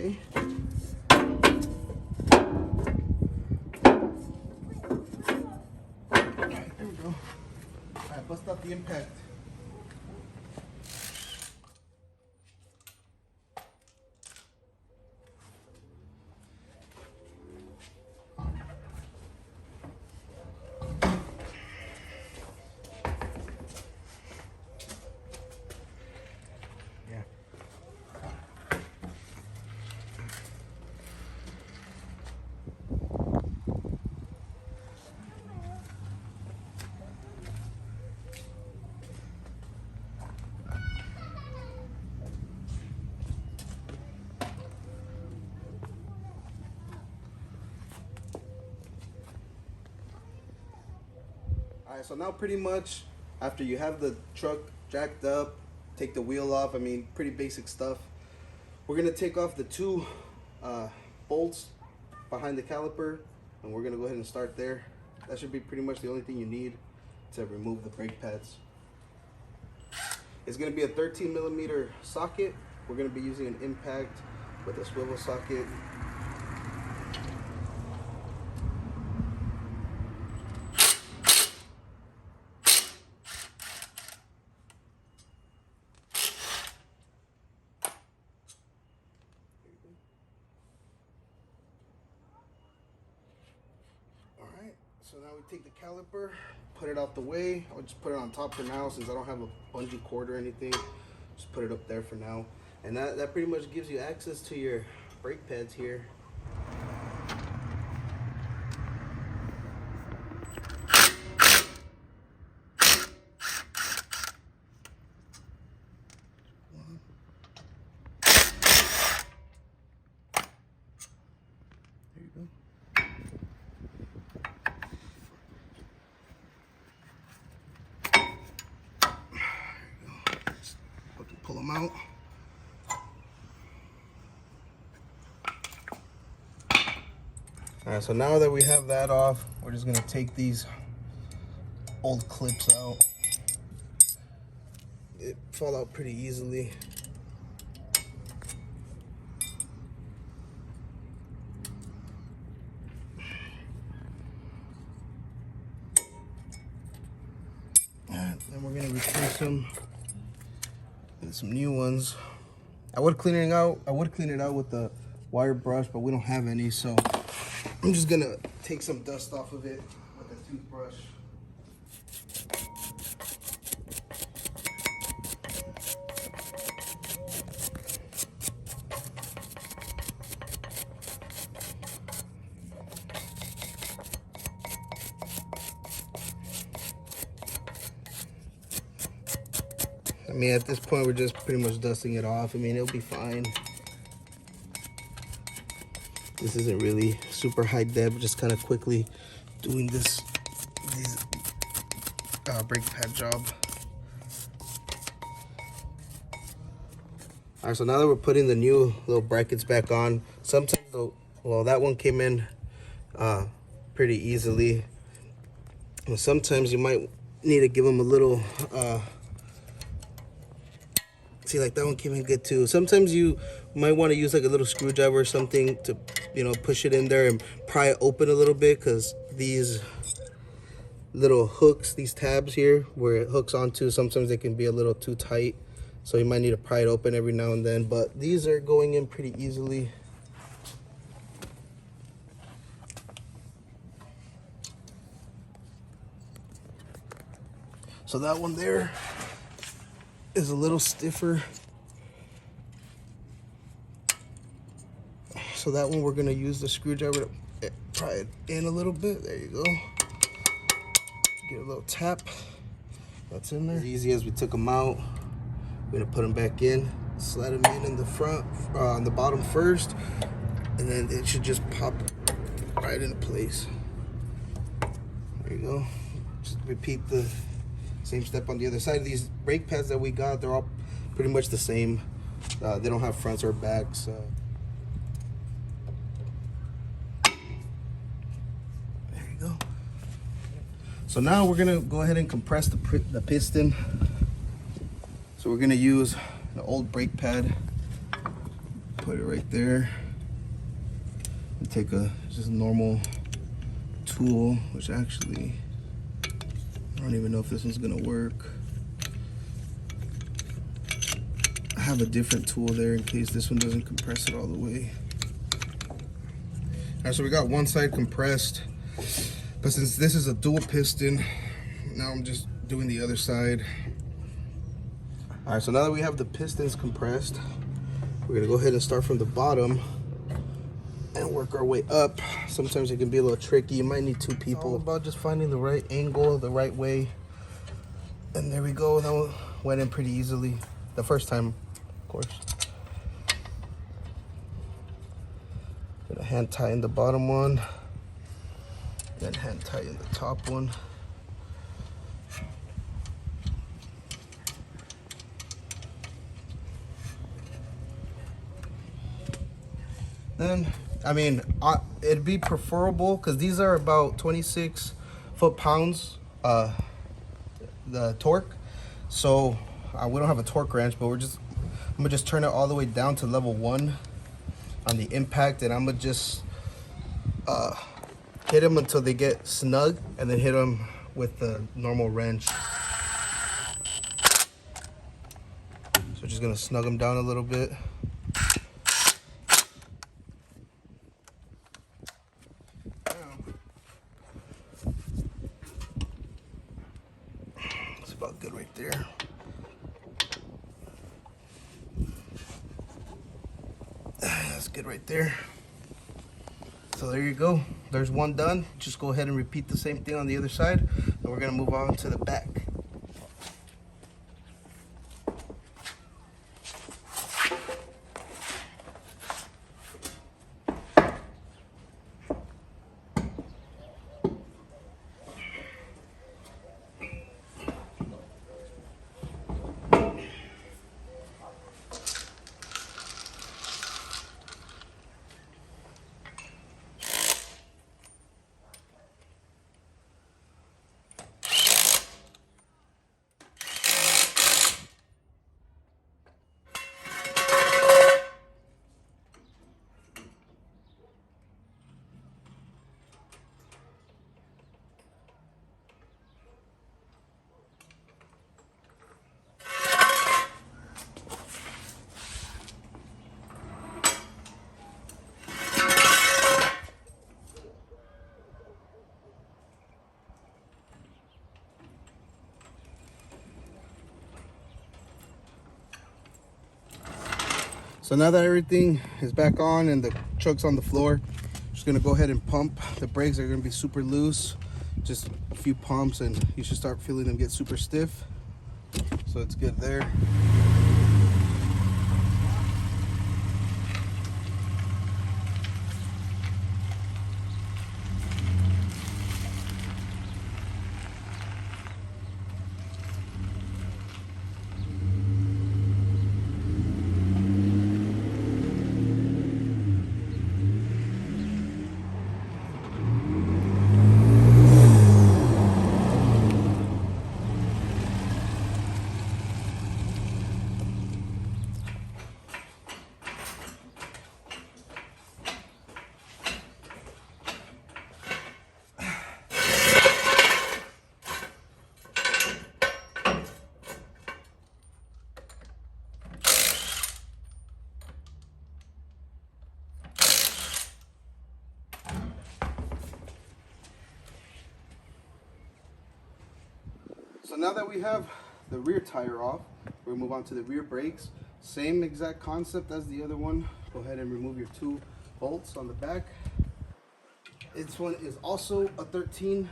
Okay. Alright, there we go. Alright, bust out the impact. Alright, so now pretty much after you have the truck jacked up, take the wheel off, I mean pretty basic stuff. We're going to take off the two bolts behind the caliper, and we're going to go ahead and start there. That should be pretty much the only thing you need to remove the brake pads. It's going to be a 13mm socket. We're going to be using an impact with a swivel socket. So now we take the caliper, put it out the way. I'll just put it on top for now since I don't have a bungee cord or anything. Just put it up there for now. And that pretty much gives you access to your brake pads here. There you go. Pull them out. Alright, so now that we have that off, we're just gonna take these old clips out. It fall out pretty easily. And then we're gonna replace them with some new ones. I would clean it out with the wire brush, but we don't have any, so I'm just gonna take some dust off of it with a toothbrush. I mean, at this point, we're just pretty much dusting it off. I mean, it'll be fine. This isn't really super high depth, just kind of quickly doing these brake pad job. All right, so now that we're putting the new little brackets back on, sometimes, well, that one came in pretty easily. And sometimes you might need to give them a little, see, like that one came in good too. Sometimes you might want to use like a little screwdriver or something to, you know, push it in there and pry it open a little bit, because these little hooks, these tabs here where it hooks onto, sometimes they can be a little too tight. So you might need to pry it open every now and then, but these are going in pretty easily. So that one there is a little stiffer. So that one we're gonna use the screwdriver to pry it in a little bit. There you go. Get a little tap. That's in there. As easy as we took them out, we're gonna put them back in, slide them in the front, on the bottom first, and then it should just pop right into place. There you go. Just repeat the same step on the other side. These brake pads that we got, they're all pretty much the same. They don't have fronts or backs. There you go. So now we're gonna go ahead and compress the piston. So we're gonna use the old brake pad. put it right there. And take a just normal tool, which actually I don't even know if this one's gonna work. I have a different tool there in case this one doesn't compress it all the way. Alright, so we got one side compressed, but since this is a dual piston, now I'm just doing the other side. Alright, so now that we have the pistons compressed, we're gonna go ahead and start from the bottom and work our way up. Sometimes it can be a little tricky. You might need two people. It's all about just finding the right angle, the right way. And there we go. That one went in pretty easily. The first time, of course. Gonna hand tighten the bottom one, then hand tighten the top one. Then, I mean, it'd be preferable because these are about 26 foot-pounds, the torque. So we don't have a torque wrench, but I'm gonna just turn it all the way down to level 1 on the impact, and I'm gonna just hit them until they get snug, and then hit them with the normal wrench. So just gonna snug them down a little bit. It's about good right there. That's good right there. So there you go. There's one done. Just go ahead and repeat the same thing on the other side, and we're gonna move on to the back. So now that everything is back on and the truck's on the floor, I'm just gonna go ahead and pump. The brakes are gonna be super loose. Just a few pumps and you should start feeling them get super stiff. So it's good there. So now that we have the rear tire off, we'll move on to the rear brakes. Same exact concept as the other one. Go ahead and remove your 2 bolts on the back. This one is also a 13.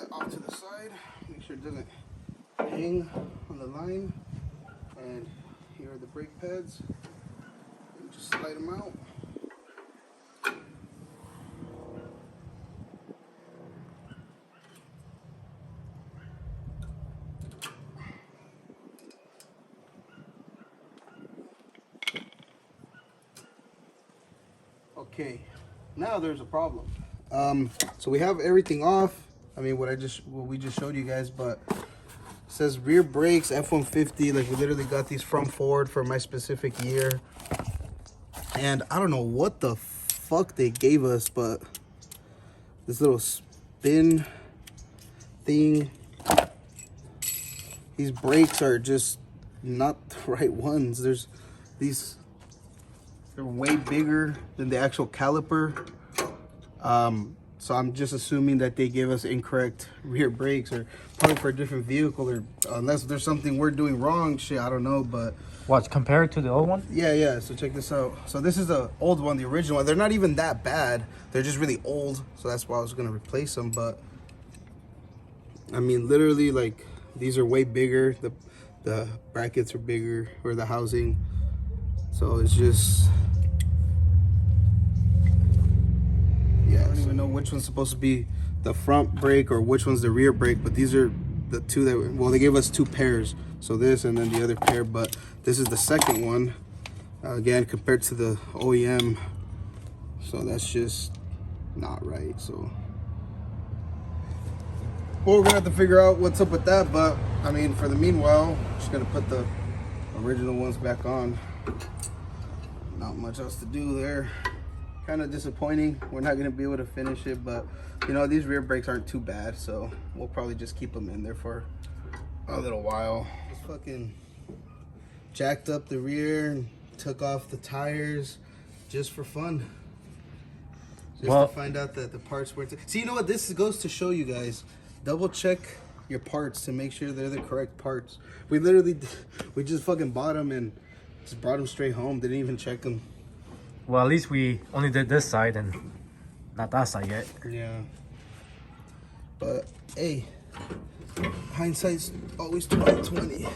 Off to the side, make sure it doesn't hang on the line, and here are the brake pads, and just slide them out. Okay, now there's a problem. So we have everything off. I mean, what we just showed you guys, but it says rear brakes F150. Like, we literally got these from Ford for my specific year. And I don't know what the fuck they gave us, but this little spin thing, these brakes are just not the right ones. There's these, they're way bigger than the actual caliper. So I'm just assuming that they gave us incorrect rear brakes, or probably for a different vehicle, or unless there's something we're doing wrong. Shit, I don't know. But watch, compared to the old one. Yeah. So check this out. So this is the old one, the original one. They're not even that bad. They're just really old. So that's why I was gonna replace them. But I mean, literally, like, these are way bigger. The brackets are bigger, or the housing. So it's just, yeah, I don't even know which one's supposed to be the front brake or which one's the rear brake, but these are the two that, well, they gave us two pairs. So this and then the other pair, but this is the second one, again, compared to the OEM. So that's just not right. So, well, we're gonna have to figure out what's up with that. But I mean, for the meanwhile, just gonna put the original ones back on. Not much else to do there. Kind of disappointing. We're not gonna be able to finish it, but you know, these rear brakes aren't too bad, so we'll probably just keep them in there for a little while. Just fucking jacked up the rear and took off the tires just for fun. Just to find out that the parts weren't. See, you know what? This goes to show you guys. Double check your parts to make sure they're the correct parts. We just fucking bought them and just brought them straight home. Didn't even check them. Well, at least we only did this side and not that side yet. Yeah. But hey, hindsight's always 20/20.